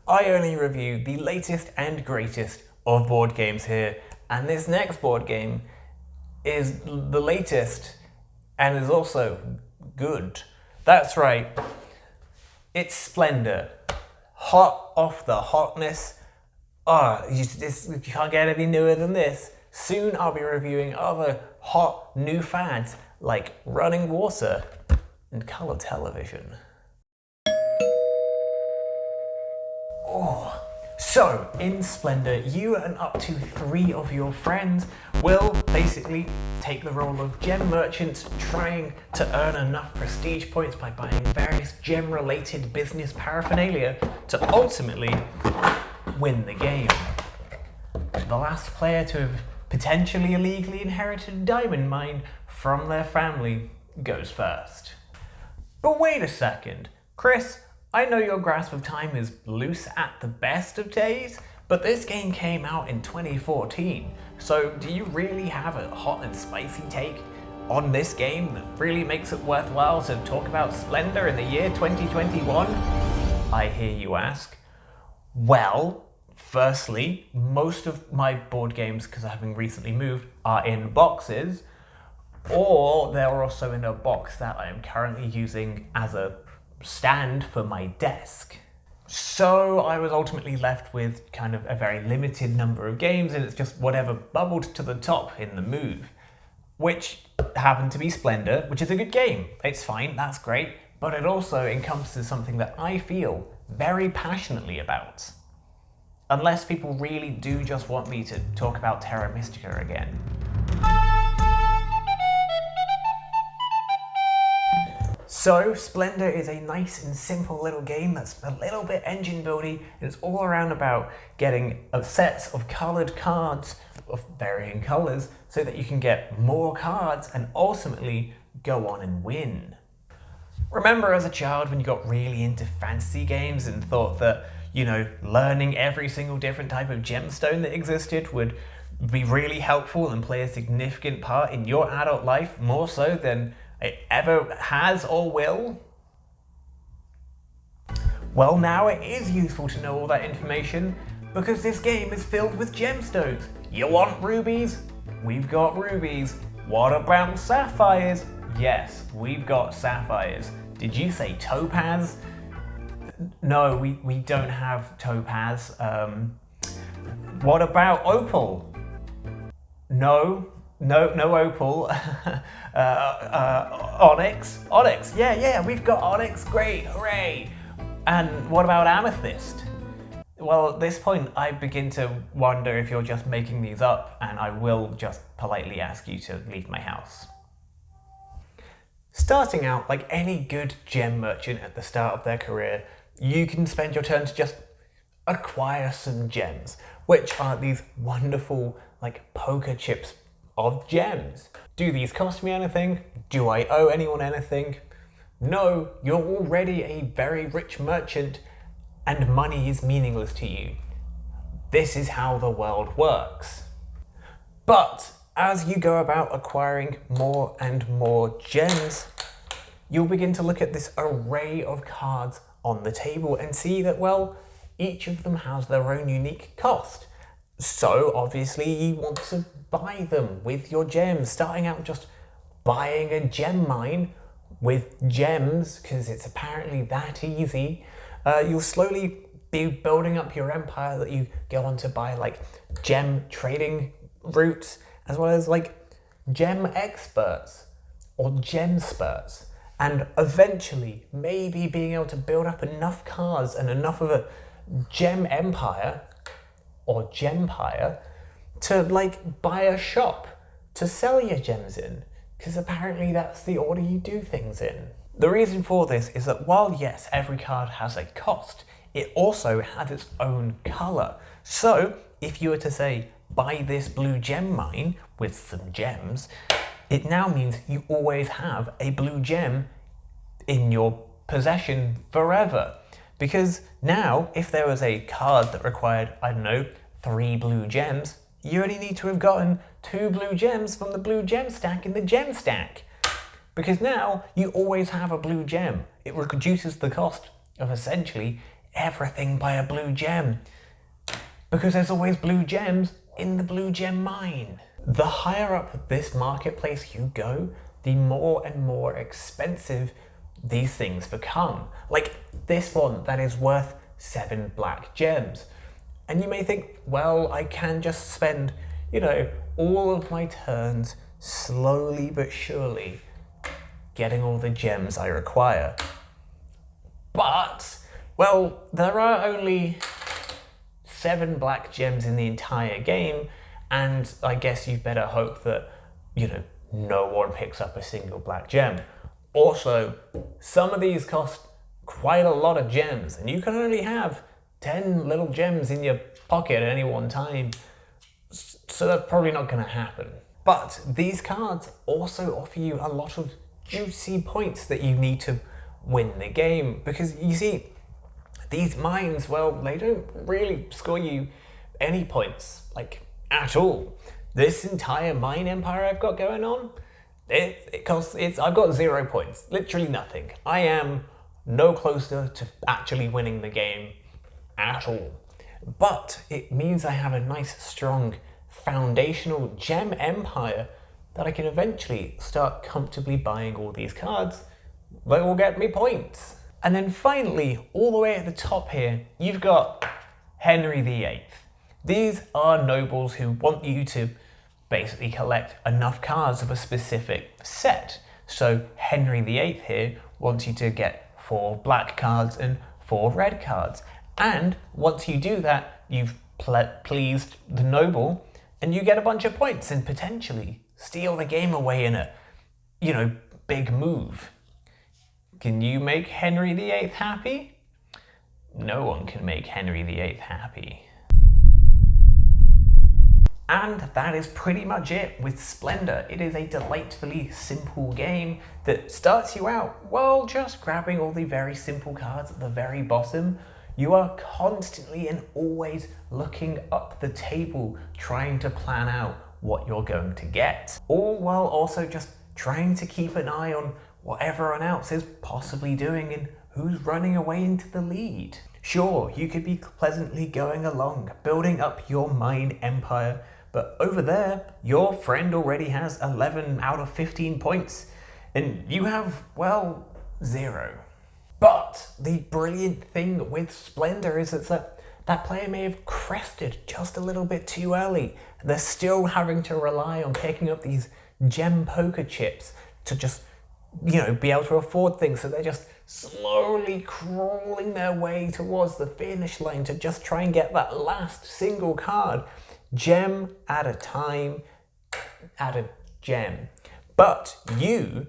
I only review the latest and greatest of board games here, and this next board game is the latest and is also good. That's right, it's Splendor. Hot off the hotness. You can't get any newer than this. Soon I'll be reviewing other hot new fads like running water and colour television. So, in Splendor, you and up to 3 of your friends will basically take the role of gem merchants trying to earn enough prestige points by buying various gem-related business paraphernalia to ultimately win the game. The last player to have potentially illegally inherited a diamond mine from their family goes first. But wait a second, Chris, I know your grasp of time is loose at the best of days, but this game came out in 2014, so do you really have a hot and spicy take on this game that really makes it worthwhile to talk about Splendor in the year 2021? I hear you ask. Well, firstly, most of my board games, because having recently moved, are in boxes, or they're also in a box that I am currently using as a stand for my desk. So I was ultimately left with kind of a very limited number of games, and it's just whatever bubbled to the top in the move, which happened to be Splendor, which is a good game. It's fine, that's great, but it also encompasses something that I feel very passionately about. Unless people really do just want me to talk about Terra Mystica again. So, Splendor is a nice and simple little game that's a little bit engine buildy, and it's all around about getting a set of coloured cards of varying colours so that you can get more cards and ultimately go on and win. Remember as a child when you got really into fantasy games and thought that, you know, learning every single different type of gemstone that existed would be really helpful and play a significant part in your adult life, more so than it ever has or will? Well, now it is useful to know all that information because this game is filled with gemstones. You want rubies? We've got rubies. What about sapphires? Yes, we've got sapphires. Did you say topaz? No, we don't have topaz. What about opal? No opal. Onyx, yeah, we've got onyx, great, hooray. And what about amethyst? Well, at this point I begin to wonder if you're just making these up, and I will just politely ask you to leave my house. Starting out like any good gem merchant at the start of their career, you can spend your turn to just acquire some gems, which are these wonderful like poker chips of gems. Do these cost me anything? Do I owe anyone anything? No, you're already a very rich merchant and money is meaningless to you. This is how the world works. But as you go about acquiring more and more gems, you'll begin to look at this array of cards on the table and see that, well, each of them has their own unique cost. So obviously you want to buy them with your gems, starting out just buying a gem mine with gems, because it's apparently that easy. You'll slowly be building up your empire that you go on to buy like gem trading routes, as well as like gem experts or gem spurts, and eventually maybe being able to build up enough cards and enough of a gem empire or gempire to like buy a shop to sell your gems in, because apparently that's the order you do things in. The reason for this is that while yes, every card has a cost, it also has its own colour. So if you were to say, buy this blue gem mine with some gems, it now means you always have a blue gem in your possession forever. Because now, if there was a card that required, I don't know, 3 blue gems, you only need to have gotten 2 blue gems from the blue gem stack in the gem stack. Because now, you always have a blue gem. It reduces the cost of essentially everything by a blue gem. Because there's always blue gems in the blue gem mine. The higher up this marketplace you go, the more and more expensive these things become. Like this one that is worth 7 black gems. And you may think, well, I can just spend, all of my turns slowly but surely getting all the gems I require. But, well, there are only 7 black gems in the entire game, and I guess you better hope that, no one picks up a single black gem. Also, some of these cost quite a lot of gems, and you can only have 10 little gems in your pocket at any one time, so that's probably not going to happen. But these cards also offer you a lot of juicy points that you need to win the game, because you see, these mines, well, they don't really score you any points, like, at all. This entire mine empire I've got going on, I've got 0 points, literally nothing. I am no closer to actually winning the game at all. But it means I have a nice, strong, foundational gem empire that I can eventually start comfortably buying all these cards that will get me points. And then finally, all the way at the top here, you've got Henry VIII. These are nobles who want you to basically collect enough cards of a specific set. So Henry VIII here wants you to get 4 black cards and 4 red cards. And once you do that, you've pleased the noble and you get a bunch of points and potentially steal the game away in a, big move. Can you make Henry VIII happy? No one can make Henry VIII happy. And that is pretty much it with Splendor. It is a delightfully simple game that starts you out, well, just grabbing all the very simple cards at the very bottom. You are constantly and always looking up the table, trying to plan out what you're going to get. All while also just trying to keep an eye on what everyone else is possibly doing and who's running away into the lead. Sure, you could be pleasantly going along, building up your mine empire, but over there, your friend already has 11 out of 15 points, and you have, well, 0. But the brilliant thing with Splendor is that player may have crested just a little bit too early. They're still having to rely on picking up these gem poker chips to just, be able to afford things. So they're just slowly crawling their way towards the finish line to just try and get that last single card, gem at a time, at a gem. But you've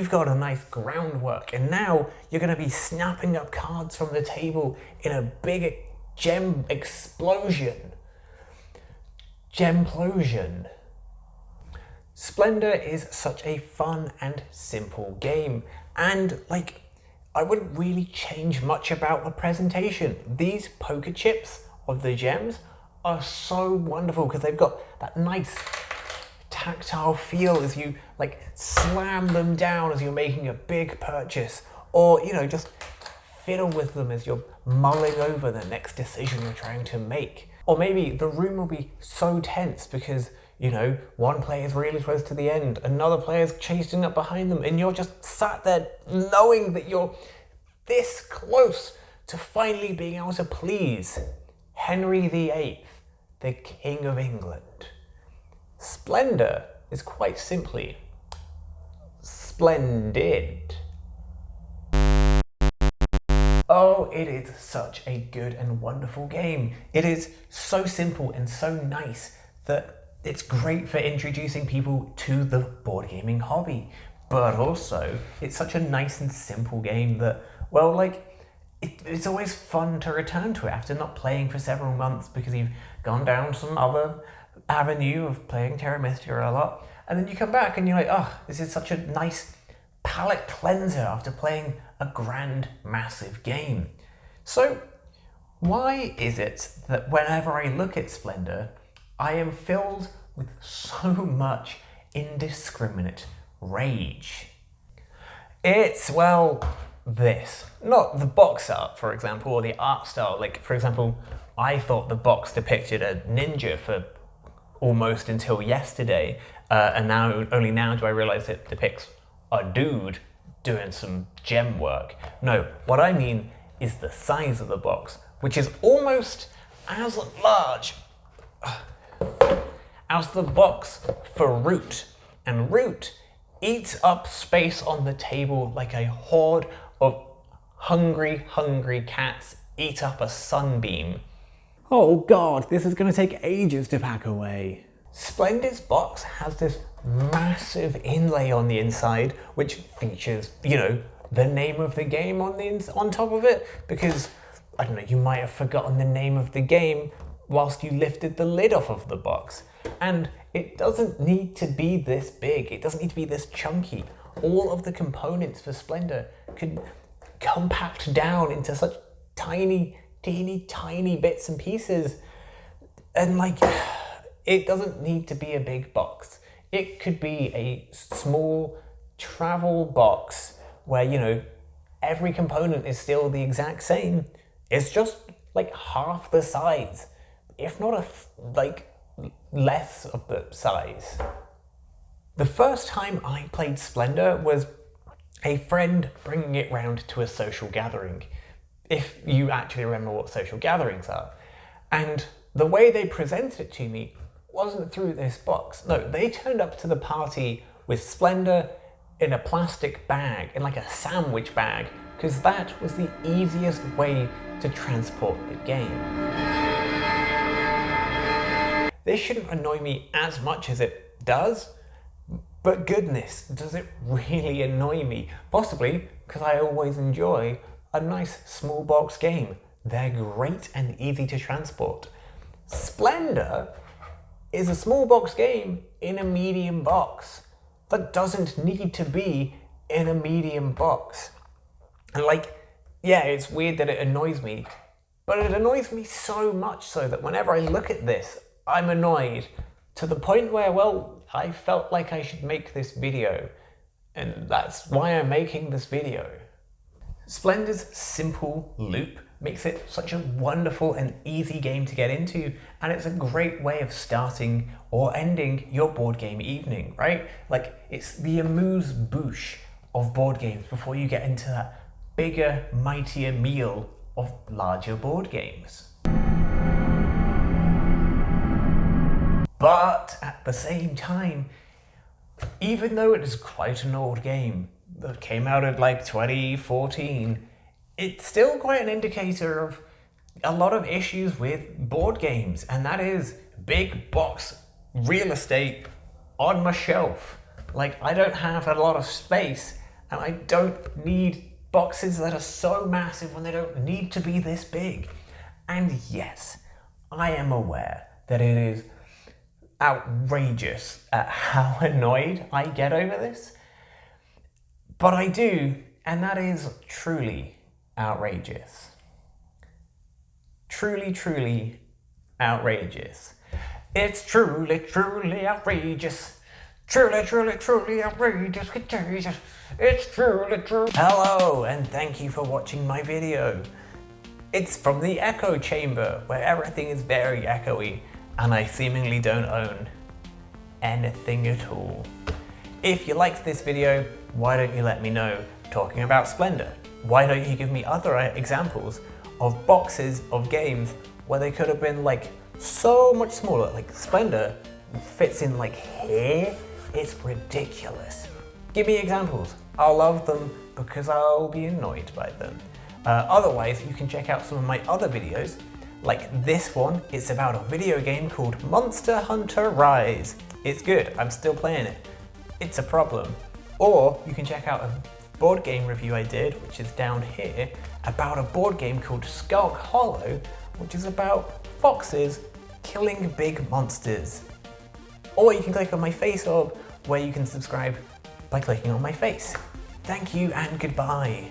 got a nice groundwork, and now you're going to be snapping up cards from the table in a big gem explosion. Gemplosion. Splendor is such a fun and simple game, and I wouldn't really change much about the presentation. These poker chips of the gems are so wonderful because they've got that nice tactile feel as you slam them down as you're making a big purchase, or just fiddle with them as you're mulling over the next decision you're trying to make. Or maybe the room will be so tense because one player's really close to the end, another player's chasing up behind them, and you're just sat there knowing that you're this close to finally being able to please Henry VIII, the King of England. Splendor is quite simply splendid. Oh, it is such a good and wonderful game. It is so simple and so nice that it's great for introducing people to the board gaming hobby. But also, it's such a nice and simple game that, well, it's always fun to return to it after not playing for several months because you've gone down some other avenue of playing Terra Mystica a lot, and then you come back and you're like, oh, this is such a nice palate cleanser after playing a grand, massive game. So why is it that whenever I look at Splendor, I am filled with so much indiscriminate rage? It's, well, this. Not the box art, for example, or the art style. Like, for example, I thought the box depicted a ninja for almost until yesterday, and only now do I realize it depicts a dude doing some gem work. No, what I mean is the size of the box, which is almost as large as the box for Root. And Root eats up space on the table like a horde of hungry cats eat up a sunbeam. Oh god, this is going to take ages to pack away. Splendor's box has this massive inlay on the inside, which features, the name of the game on top of it, because, I don't know, you might have forgotten the name of the game whilst you lifted the lid off of the box. And it doesn't need to be this big, it doesn't need to be this chunky. All of the components for Splendor could compact down into such tiny, teeny tiny bits and pieces. And it doesn't need to be a big box. It could be a small travel box where, every component is still the exact same. It's just half the size, if not less of the size. The first time I played Splendor was a friend bringing it round to a social gathering, if you actually remember what social gatherings are. And the way they presented it to me wasn't through this box. No, they turned up to the party with Splendor in a plastic bag, in a sandwich bag, because that was the easiest way to transport the game. This shouldn't annoy me as much as it does, but goodness, does it really annoy me? Possibly because I always enjoy a nice small box game. They're great and easy to transport. Splendor is a small box game in a medium box that doesn't need to be in a medium box. And yeah, it's weird that it annoys me, but it annoys me so much so that whenever I look at this, I'm annoyed to the point where, I felt like I should make this video, and that's why I'm making this video. Splendor's simple loop makes it such a wonderful and easy game to get into, and it's a great way of starting or ending your board game evening, right? It's the amuse-bouche of board games before you get into that bigger, mightier meal of larger board games. But at the same time, even though it is quite an old game that came out in 2014, it's still quite an indicator of a lot of issues with board games, and that is big box real estate on my shelf. I don't have a lot of space, and I don't need boxes that are so massive when they don't need to be this big. And yes, I am aware that it is outrageous at how annoyed I get over this, but I do, and that is truly outrageous. Truly outrageous. It's truly outrageous. Truly outrageous. It's truly. Hello, and thank you for watching my video. It's from the echo chamber, where everything is very echoey, and I seemingly don't own anything at all. If you liked this video, why don't you let me know? Talking about Splendor, why don't you give me other examples of boxes of games where they could have been so much smaller? Splendor fits in here. It's ridiculous. Give me examples. I'll love them because I'll be annoyed by them. Otherwise, you can check out some of my other videos. This one, it's about a video game called Monster Hunter Rise. It's good, I'm still playing it. It's a problem. Or you can check out a board game review I did, which is down here, about a board game called Skulk Hollow, which is about foxes killing big monsters. Or you can click on my face orb, where you can subscribe by clicking on my face. Thank you and goodbye.